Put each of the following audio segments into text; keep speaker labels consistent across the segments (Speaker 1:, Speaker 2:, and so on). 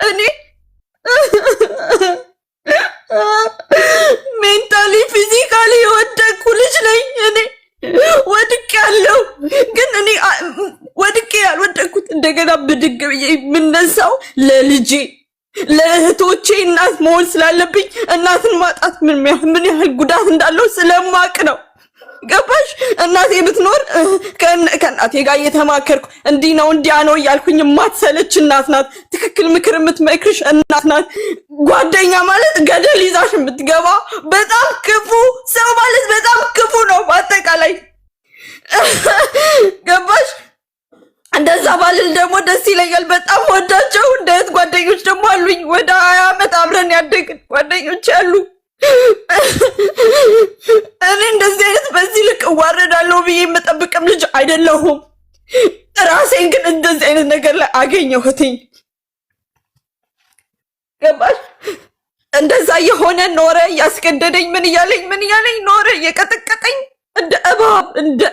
Speaker 1: እኔ ሜንታሊ ፊዚካሊ የወደቅኩ ልጅ ነኝ። እኔ ወድቄያለሁ፣ ግን እኔ ወድቄ ያልወደቅኩት እንደገና ብድግ ብዬ የምነሳው ለልጄ ለእህቶቼ እናት መሆን ስላለብኝ እናትን ማጣት ምን ያህል ጉዳት እንዳለው ስለማቅ ነው። ገባሽ? እናቴ ብትኖር ከእናቴ ጋር እየተማከርኩ እንዲህ ነው እንዲያ ነው እያልኩኝ የማትሰለች እናት ናት። ትክክል ምክር የምትመክርሽ እናት ናት። ጓደኛ ማለት ገደል ይዛሽ የምትገባ በጣም ክፉ ሰው ማለት በጣም ክፉ ነው በአጠቃላይ። ገባሽ? እንደዛ ባልል ደግሞ ደስ ይለኛል። በጣም ወዳቸው እንደ እህት ጓደኞች ደግሞ አሉኝ። ወደ 20 ዓመት አብረን ያደግን ጓደኞች አሉ። እኔ እንደዚህ አይነት በዚህ ልክ እዋረዳለሁ ብዬ የምጠብቅም ልጅ አይደለሁም። ራሴን ግን እንደዚህ አይነት ነገር ላይ አገኘሁትኝ። ገባሽ? እንደዛ የሆነ ኖረ፣ እያስገደደኝ ምን እያለኝ ኖረ፣ እየቀጠቀጠኝ እንደ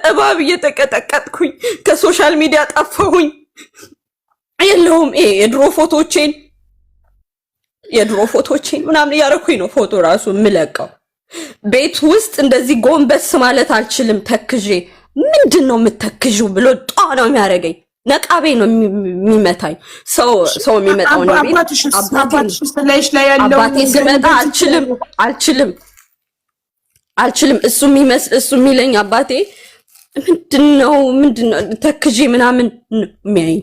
Speaker 1: እባብ እየተቀጠቀጥኩኝ ከሶሻል ሚዲያ ጠፋሁኝ። የለውም ይሄ የድሮ ፎቶቼን ምናምን እያረኩኝ ነው ፎቶ ራሱ የምለቀው። ቤት ውስጥ እንደዚህ ጎንበስ ማለት አልችልም ተክዤ። ምንድነው የምተክዥው ብሎ ጧ ነው የሚያደርገኝ። ነቃቤ ነው የሚመታኝ። ሰው የሚመጣው ነው ቤት አባቴ ሲመጣ አልችልም። እሱ የሚለኝ አባቴ ምንድነው ተክዤ ምናምን የሚያይ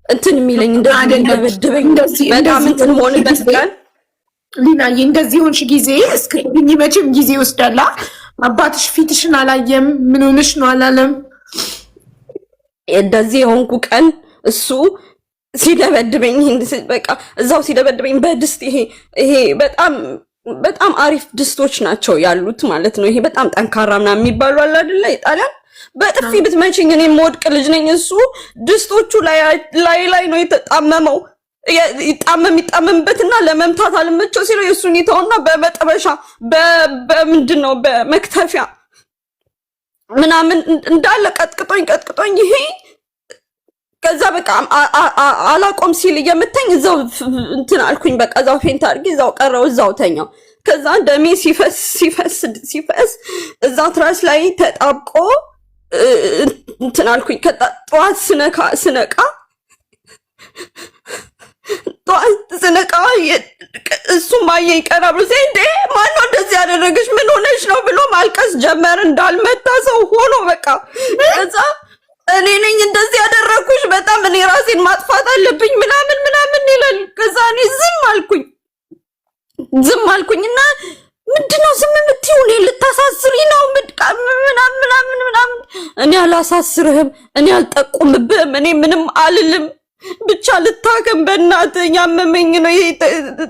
Speaker 1: እንትን የሚለኝ እንደበደበኝ በጣም እንትን ሆነበት ቀን
Speaker 2: ሊናዬ እንደዚህ ሆንሽ ጊዜ እስከኝ መቼም ጊዜ ይወስዳላ። አባትሽ ፊትሽን አላየም? ምን ሆነሽ ነው አላለም?
Speaker 1: እንደዚህ የሆንኩ ቀን እሱ ሲደበድበኝ በቃ እዛው ሲደበድበኝ በድስት ይሄ በጣም አሪፍ ድስቶች ናቸው ያሉት ማለት ነው። ይሄ በጣም ጠንካራ ምናምን የሚባሉ አለ አይደለ? የጣሊያን በጥፊ ብትመችኝ እኔ የምወድቅ ልጅ ነኝ። እሱ ድስቶቹ ላይ ነው የተጣመመው። ይጣመምበትና ለመምታት አልመቸው ሲለው የእሱን ይተውና በመጥበሻ በምንድን ነው በመክተፊያ ምናምን እንዳለ ቀጥቅጦኝ ይሄ ከዛ በቃ አላቆም ሲል እየመታኝ እዛው እንትን አልኩኝ። በቃ እዛው ፌንት አድርጌ እዛው ቀረው፣ እዛው ተኛው። ከዛ ደሜ ሲፈስ እዛ ትራስ ላይ ተጣብቆ እንትን አልኩኝ። ጠዋት ስነቃ እሱም አየኝ ቀና ብሎ እንዴ ማነው እንደዚህ ያደረገሽ? ምን ሆነሽ ነው ብሎ ማልቀስ ጀመር። እንዳልመታ ሰው ሆኖ በቃ ከዛ እኔ ነኝ እንደዚህ ያደረኩሽ፣ በጣም እኔ ራሴን ማጥፋት አለብኝ ምናምን ይላል። ከዛ እኔ ዝም አልኩኝና ምንድነው ዝም የምትይው? እኔ ልታሳስሪኝ ነው ምናምን። እኔ አላሳስርህም፣ እኔ አልጠቁምብህም፣ እኔ ምንም አልልም፣ ብቻ ልታከም በእናትህ ያመመኝ ነው፣ ይሄ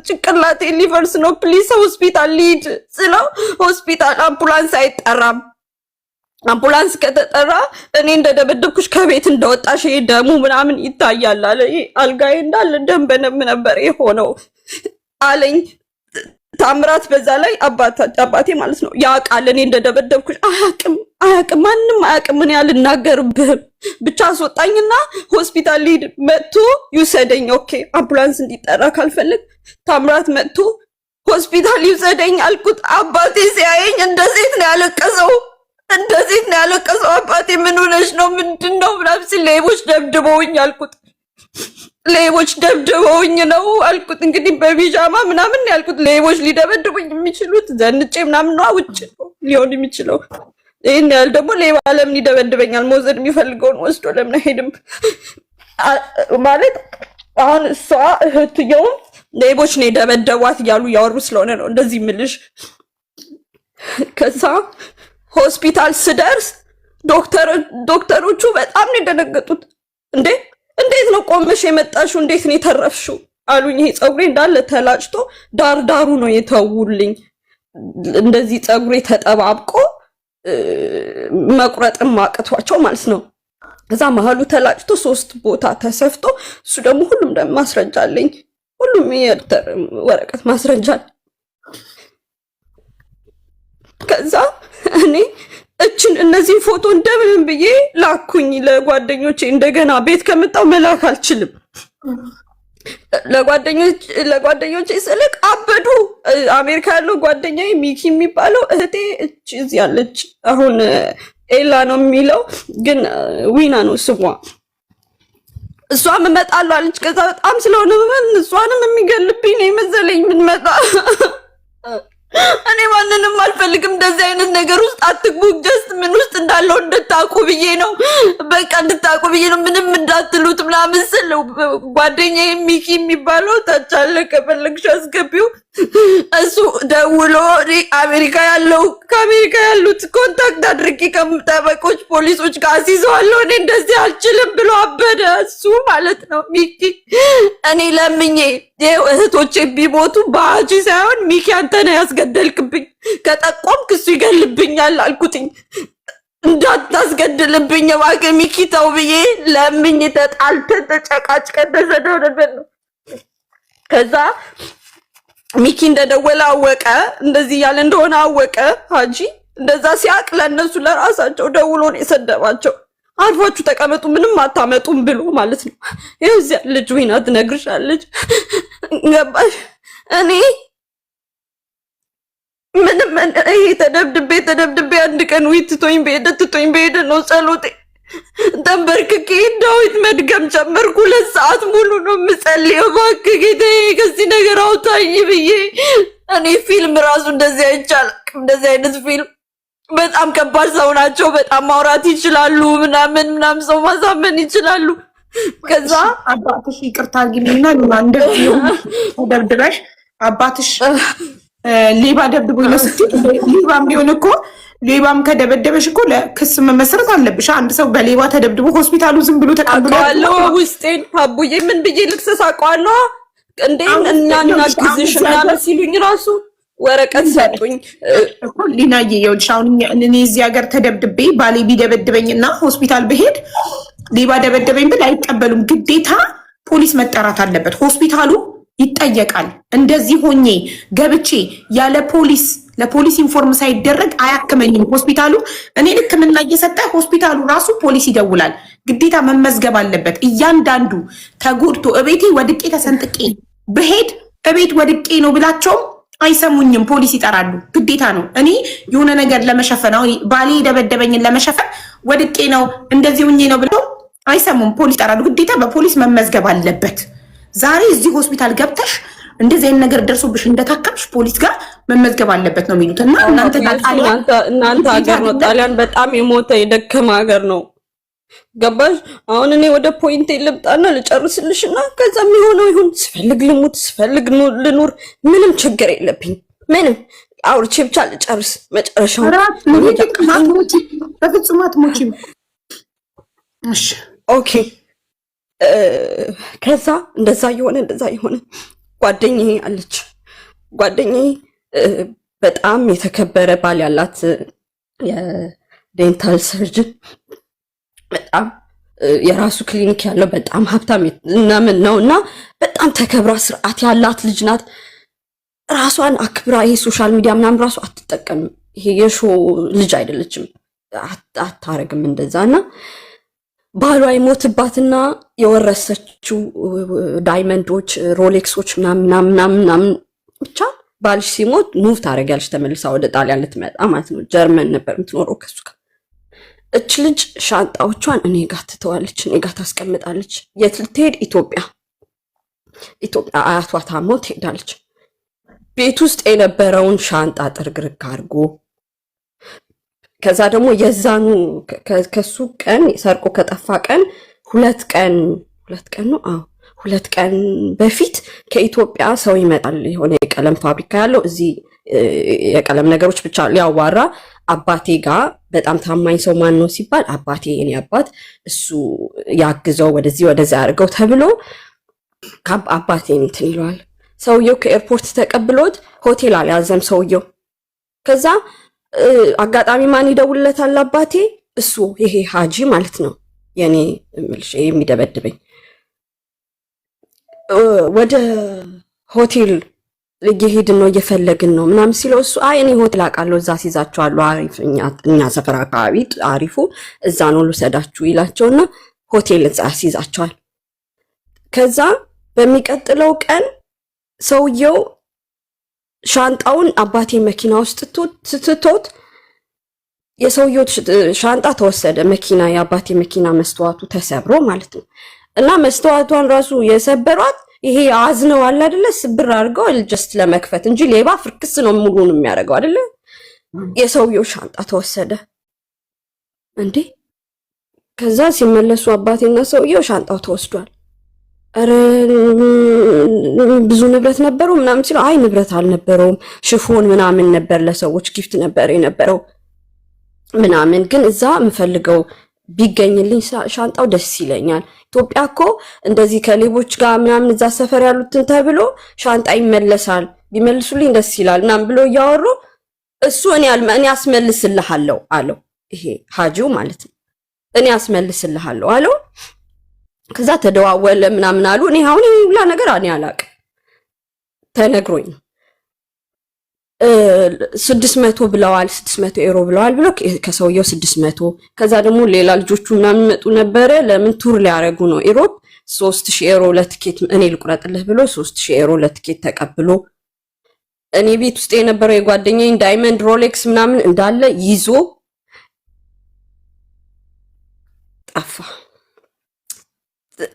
Speaker 1: ጭንቅላቴ ሊፈርስ ነው፣ ፕሊስ ሆስፒታል ሊድ ስለው ሆስፒታል አምቡላንስ አይጠራም። አምቡላንስ ከተጠራ እኔ እንደደበደብኩሽ ከቤት እንደወጣሽ ይሄ ደሙ ምናምን ይታያል አለ። አልጋዬ እንዳለ ደም በነም ነበር የሆነው አለኝ። ታምራት በዛ ላይ አባቴ ማለት ነው ያውቃል እኔ እንደደበደብኩሽ። አያውቅም፣ ማንም አያውቅም። እኔ አልናገርብህም፣ ብቻ አስወጣኝና ሆስፒታል ሊድ መጥቶ ይውሰደኝ። ኦኬ አምቡላንስ እንዲጠራ ካልፈልግ ታምራት መጥቶ ሆስፒታል ይውሰደኝ አልኩት። አባቴ ሲያየኝ እንደዚህ ነው ያለቀሰው። አባቴ ምን ሆነሽ ነው ምንድነው ምናምን ሲል ሌቦች ደብድበውኝ አልኩት። ሌቦች ደብድበውኝ ነው አልኩት። እንግዲህ በቢጃማ ምናምን ያልኩት ሌቦች ሊደበድቡኝ የሚችሉት ዘንጬ ምናምን ነው ውጭ ሊሆን የሚችለው። ይሄን ያህል ደግሞ ሌባ ለምን ይደበድበኛል? መውሰድ የሚፈልገውን ወስዶ ለምን አይሄድም ማለት። አሁን እሷ እህትየውም ሌቦች ነው የደበደቧት እያሉ ያወሩ ስለሆነ ነው እንደዚህ ምልሽ። ከዛ ሆስፒታል ስደርስ ዶክተሮቹ በጣም ነው የደነገጡት። እንዴት ነው ቆመሽ የመጣሽው? እንዴት ነው የተረፍሽው አሉኝ። ይሄ ፀጉሬ እንዳለ ተላጭቶ ዳሩ ነው የተውልኝ። እንደዚህ ፀጉሬ ተጠባብቆ መቁረጥም ማቅቷቸው ማለት ነው። ከዛ መሀሉ ተላጭቶ 3 ቦታ ተሰፍቶ እሱ ደግሞ ሁሉም ማስረጃ አለኝ። ሁሉም የዶክተር ወረቀት ማስረጃ አለ። ከዛ እኔ እነዚህ ፎቶ እንደምን ብዬ ላኩኝ ለጓደኞቼ። እንደገና ቤት ከመጣው መላክ አልችልም። ለጓደኞቼ ስልክ አበዱ። አሜሪካ ያለው ጓደኛዬ ሚኪ የሚባለው እህቴ እዚህ ያለች አሁን ኤላ ነው የሚለው ግን ዊና ነው ስሟ። እሷም እመጣለሁ አለች። ከዛ በጣም ስለሆነ እሷንም የሚገልብኝ ነው የመሰለኝ ምን መጣ። እኔ ማንንም አልፈልግም። እንደዚህ አይነት ነገር ውስጥ አትግቡ። ጀስት ምን ውስጥ እንዳለው እንድታውቁ ብዬ ነው። በቃ እንድታውቁ ብዬ ነው። ምንም እንዳትሉት ምናምን ስል ጓደኛዬ ሚኪ የሚባለው ታች አለ፣ ከፈለግሽ አስገቢው። እሱ ደውሎ አሜሪካ ከአሜሪካ ያሉት ኮንታክት አድርጌ ከጠበቆች ፖሊሶች ጋር አስይዘዋለሁ እኔ እንደዚህ አልችልም ብሎ አበደ። እሱ ማለት ነው ሚኪ። እኔ ለምኜ እህቶቼ ቢሞቱ በአጂ ሳይሆን ሚኪ አንተ ነህ ያስገደልክብኝ፣ ከጠቆምክ እሱ ይገልብኛል አልኩትኝ። እንዳታስገድልብኝ እባክህ ሚኪ ተው ብዬ ለምኜ ተጣልተን ተጨቃጭቀን ተሰደውነን ነው። ከዛ ሚኪ እንደደወለ አወቀ፣ እንደዚህ ያለ እንደሆነ አወቀ። ሀጂ እንደዛ ሲያቅ ለነሱ ለራሳቸው ደውሎ ነው የሰደባቸው። አርፋችሁ ተቀመጡ ምንም አታመጡም ብሎ ማለት ነው። ይኸው እዚያ ልጅ ዊና ትነግርሻለች። ገባሽ? እኔ ምንም ይሄ ተደብድቤ አንድ ቀን ትቶኝ በሄደ ነው ጸሎቴ። ተንበርክኬ ዳዊት መድገም ጀመርኩ። 2 ሰዓት ሙሉ ነው የምጸልየው። እባክህ ጌታዬ ከዚህ ነገር አውጣኝ ብዬ። እኔ ፊልም ራሱ እንደዚህ አይቻልም። እንደዚህ አይነት ፊልም በጣም ከባድ ሰው ናቸው። በጣም ማውራት ይችላሉ፣ ምናምን ሰው ማሳመን ይችላሉ። ከዛ
Speaker 2: አባትሽ ይቅርታ አድርጊልኝና እንደዚህ ደብድበሽ አባትሽ ሌባ ደብድቦ ይመስል ሌባም ቢሆን እኮ ሌባም ከደበደበሽ እኮ ለክስ መመስረት አለብሽ። አንድ ሰው በሌባ ተደብድቦ ሆስፒታሉ ዝም ብሎ ተቀብሏል።
Speaker 1: ውስጤን አቡዬ ምን ብዬ ልክሰስ አውቀዋለሁ እንዴ? እናግዝሽ ምናምን ሲሉኝ ራሱ ወረቀት ሰጡኝ
Speaker 2: እኮ ሊናዬ። ይኸውልሽ አሁን እኔ እዚህ ሀገር ተደብድቤ ባሌ ቢደበድበኝና ሆስፒታል ብሄድ ሌባ ደበደበኝ ብል አይቀበሉም። ግዴታ ፖሊስ መጠራት አለበት። ሆስፒታሉ ይጠየቃል። እንደዚህ ሆኜ ገብቼ ያለ ፖሊስ ለፖሊስ ኢንፎርም ሳይደረግ አያክመኝም ሆስፒታሉ። እኔ ሕክምና እየሰጠ ሆስፒታሉ ራሱ ፖሊስ ይደውላል። ግዴታ መመዝገብ አለበት። እያንዳንዱ ተጎድቶ እቤቴ ወድቄ ተሰንጥቄ ብሄድ እቤት ወድቄ ነው ብላቸውም አይሰሙኝም። ፖሊስ ይጠራሉ። ግዴታ ነው። እኔ የሆነ ነገር ለመሸፈን አሁን ባሌ የደበደበኝን ለመሸፈን ወድቄ ነው እንደዚህ ሆኜ ነው ብለው አይሰሙም። ፖሊስ ይጠራሉ። ግዴታ በፖሊስ መመዝገብ አለበት። ዛሬ እዚህ ሆስፒታል ገብተሽ እንደዚህ አይነት ነገር ደርሶብሽ እንደታከምሽ ፖሊስ ጋር መመዝገብ አለበት ነው የሚሉት። እና እናንተ
Speaker 1: ሀገር ነው ጣሊያን በጣም የሞተ የደከመ ሀገር ነው። ገባሽ? አሁን እኔ ወደ ፖይንት ልምጣና ልጨርስልሽና ከዛ የሚሆነው ይሁን። ስፈልግ ልሙት ስፈልግ ልኑር፣ ምንም ችግር የለብኝ። ምንም አውርቼ ብቻ ልጨርስ። መጨረሻው
Speaker 2: በፍጹም አትሞቺም። እሺ
Speaker 1: ኦኬ። ከዛ እንደዛ የሆነ ጓደኛዬ አለች። ጓደኛዬ በጣም የተከበረ ባል ያላት የዴንታል ሰርጅን፣ በጣም የራሱ ክሊኒክ ያለው በጣም ሀብታም ምናምን ነው እና በጣም ተከብራ ስርዓት ያላት ልጅ ናት። ራሷን አክብራ ይሄ ሶሻል ሚዲያ ምናምን ራሱ አትጠቀምም። ይሄ የሾ ልጅ አይደለችም፣ አታረግም እንደዛ። እና ባሏ ይሞትባትና የወረሰችው ዳይመንዶች፣ ሮሌክሶች ምናምን ብቻ ባልሽ ሲሞት ሙቭ ታደርጊያለሽ ተመልሳ ወደ ጣሊያን ልትመጣ ማለት ነው። ጀርመን ነበር የምትኖረው ከሱ ጋር። እች ልጅ ሻንጣዎቿን እኔ ጋር ትተዋለች፣ እኔ ጋር ታስቀምጣለች። የት ልትሄድ? ኢትዮጵያ አያቷ ታሞ ትሄዳለች። ቤት ውስጥ የነበረውን ሻንጣ ጥርግርግ አድርጎ ከዛ ደግሞ የዛኑ ከሱ ቀን ሰርቆ ከጠፋ ቀን 2 ቀን በፊት ከኢትዮጵያ ሰው ይመጣል። የሆነ የቀለም ፋብሪካ ያለው እዚህ የቀለም ነገሮች ብቻ ሊያዋራ አባቴ ጋር በጣም ታማኝ ሰው ማን ነው ሲባል አባቴ የኔ አባት እሱ ያግዘው ወደዚህ ያድርገው ተብሎ አባቴ እንትን ይለዋል። ሰውየው ከኤርፖርት ተቀብሎት ሆቴል አልያዘም ሰውየው። ከዛ አጋጣሚ ማን ይደውልለታል? አባቴ እሱ ይሄ ሀጂ ማለት ነው የኔ ምልሽ የሚደበድበኝ ወደ ሆቴል እየሄድን ነው እየፈለግን ነው ምናምን ሲለው እሱ አይ እኔ ሆቴል አውቃለሁ እዛ ሲዛቸዋለሁ አሪፍ እኛ ሰፈር አካባቢ አሪፉ እዛ ነው ልውሰዳችሁ ይላቸውና ሆቴል እዛ ሲዛቸዋል። ከዛ በሚቀጥለው ቀን ሰውየው ሻንጣውን አባቴ መኪና ውስጥ ትቶት የሰውየው ሻንጣ ተወሰደ። መኪና የአባቴ መኪና መስተዋቱ ተሰብሮ ማለት ነው። እና መስተዋቷን ራሱ የሰበሯት ይሄ አዝነው አለ አይደለ ስብር አድርገው ጀስት ለመክፈት እንጂ ሌባ ፍርክስ ነው ሙሉን የሚያደርገው አይደለ። የሰውየው ሻንጣ ተወሰደ እንዴ። ከዛ ሲመለሱ አባቴና ሰውየው ሻንጣው ተወስዷል። አረ ብዙ ንብረት ነበረው ምናምን ሲሉ አይ ንብረት አልነበረውም፣ ሽፎን ምናምን ነበር፣ ለሰዎች ጊፍት ነበር የነበረው ምናምን። ግን እዛ የምፈልገው ቢገኝልኝ ሻንጣው ደስ ይለኛል። ኢትዮጵያ እኮ እንደዚህ ከሌቦች ጋር ምናምን እዛ ሰፈር ያሉትን ተብሎ ሻንጣ ይመለሳል፣ ቢመልሱልኝ ደስ ይላል ምናምን ብሎ እያወሩ እሱ እኔ አስመልስልሃለሁ አለው። ይሄ ሀጂው ማለት ነው። እኔ አስመልስልሃለሁ አለው። ከዛ ተደዋወለ ምናምን አሉ። እኔ አሁን ሁላ ነገር እኔ አላቅም ተነግሮኝ ነው። 600 ብለዋል 600 ዩሮ ብለዋል ብሎ ከሰውየው 600 ከዛ ደግሞ ሌላ ልጆቹ ምናምን መጡ ነበረ። ለምን ቱር ሊያረጉ ነው ኢሮፕ 3000 ዩሮ ለትኬት እኔ ልቁረጥልህ ብሎ 3000 ዩሮ ለትኬት ተቀብሎ እኔ ቤት ውስጥ የነበረው የጓደኛዬን ዳይመንድ ሮሌክስ ምናምን እንዳለ ይዞ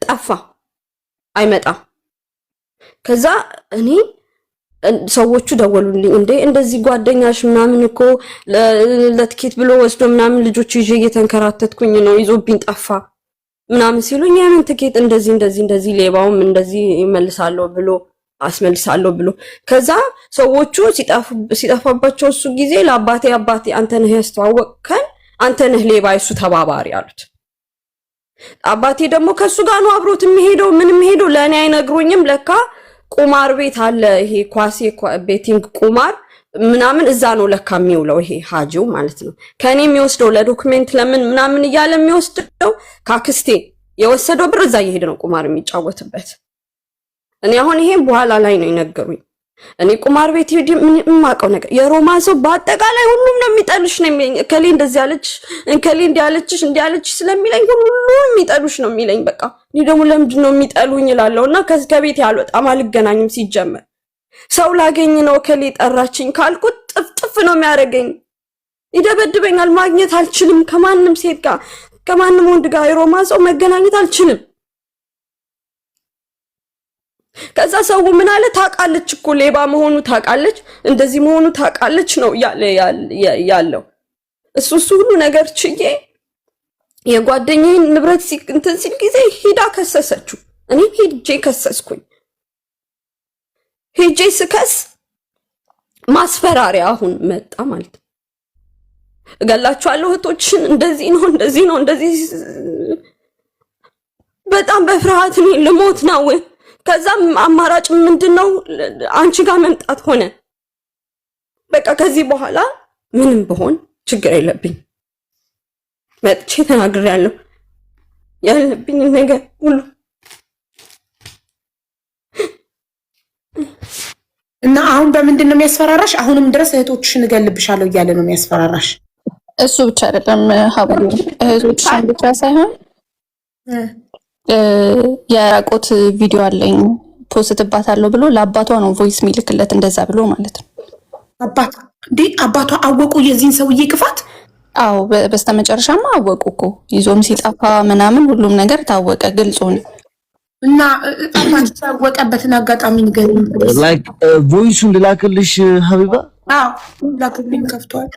Speaker 1: ጠፋ አይመጣም። ከዛ እኔ ሰዎቹ ደወሉልኝ። እንዴ እንደዚህ ጓደኛሽ ምናምን እኮ ለትኬት ብሎ ወስዶ ምናምን ልጆች ይዤ እየተንከራተትኩኝ ነው ይዞብኝ ጠፋ ምናምን ሲሉኝ ያንን ትኬት እንደዚህ ሌባውም እንደዚህ ይመልሳለሁ ብሎ አስመልሳለሁ ብሎ ከዛ ሰዎቹ ሲጠፋባቸው እሱ ጊዜ ለአባቴ አንተ ነህ ያስተዋወቅከን፣ አንተ ነህ ሌባ እሱ ተባባሪ አሉት። አባቴ ደግሞ ከሱ ጋር ነው አብሮት የሚሄደው ምንም ሄደው ለኔ አይነግሩኝም። ለካ ቁማር ቤት አለ ይሄ ኳሴ ቤቲንግ ቁማር ምናምን እዛ ነው ለካ የሚውለው ይሄ ሀጂው ማለት ነው። ከኔ የሚወስደው ለዶክመንት ለምን ምናምን እያለ የሚወስደው ካክስቴ የወሰደው ብር እዛ እየሄደ ነው ቁማር የሚጫወትበት። እኔ አሁን ይሄን በኋላ ላይ ነው የነገሩኝ። እኔ ቁማር ቤት ሄድ ምን ማቀው ነገር የሮማ ሰው በአጠቃላይ ሁሉም ነው የሚጠሉሽ ነው የሚለኝ። ከሌ እንደዚህ ያለች ከሌ እንዲያለች ስለሚለኝ ሁሉም የሚጠሉሽ ነው የሚለኝ። በቃ እኔ ደግሞ ለምንድን ነው የሚጠሉኝ እላለሁና ከቤት ያልወጣም አልገናኝም። ሲጀመር ሰው ላገኝ ነው ከሌ ጠራችኝ ካልኩት ጥፍጥፍ ነው የሚያደርገኝ፣ ይደበድበኛል። ማግኘት አልችልም ከማንም ሴት ጋር ከማንም ወንድ ጋር የሮማ ሰው መገናኘት አልችልም። ከዛ ሰው ምን አለ ታውቃለች እኮ ሌባ መሆኑ ታውቃለች፣ እንደዚህ መሆኑ ታውቃለች ነው ያለው። እሱ ሁሉ ነገር ችዬ የጓደኛዬን ንብረት እንትን ሲል ጊዜ ሂዳ ከሰሰችው። እኔ ሄጄ ከሰስኩኝ። ሄጄ ስከስ ማስፈራሪያ አሁን መጣ ማለት ነው። እገላችኋለሁ እህቶችን እንደዚህ ነው እንደዚህ በጣም በፍርሃት እኔ ልሞት ነው። ከዛም አማራጭ ምንድነው አንቺ ጋር መምጣት ሆነ። በቃ ከዚህ በኋላ ምንም በሆን ችግር የለብኝ መጥቼ ተናግሬያለሁ ያለብኝ ነገር ሁሉ
Speaker 2: እና አሁን በምንድን ነው የሚያስፈራራሽ? አሁንም ድረስ እህቶችሽን እገልብሻለሁ እያለ ነው የሚያስፈራራሽ።
Speaker 3: እሱ ብቻ አይደለም ሀቡ እህቶችሽን ብቻ ሳይሆን የራቆት ቪዲዮ አለኝ ፖስትባታለሁ ብሎ ለአባቷ ነው ቮይስ ሚልክለት እንደዛ ብሎ ማለት ነው።
Speaker 2: አባቷ አወቁ የዚህን ሰውዬ ክፋት?
Speaker 3: አዎ በስተመጨረሻማ አወቁ እኮ ይዞም ሲጠፋ ምናምን ሁሉም ነገር ታወቀ ግልጽ ሆነ።
Speaker 2: እና አባቷ ታወቀበትን አጋጣሚ ንገሪኝ።
Speaker 4: ላይክ ቮይሱን ልላክልሽ ሀቢባ?
Speaker 2: አዎ ላክልኝ ከፍቷል።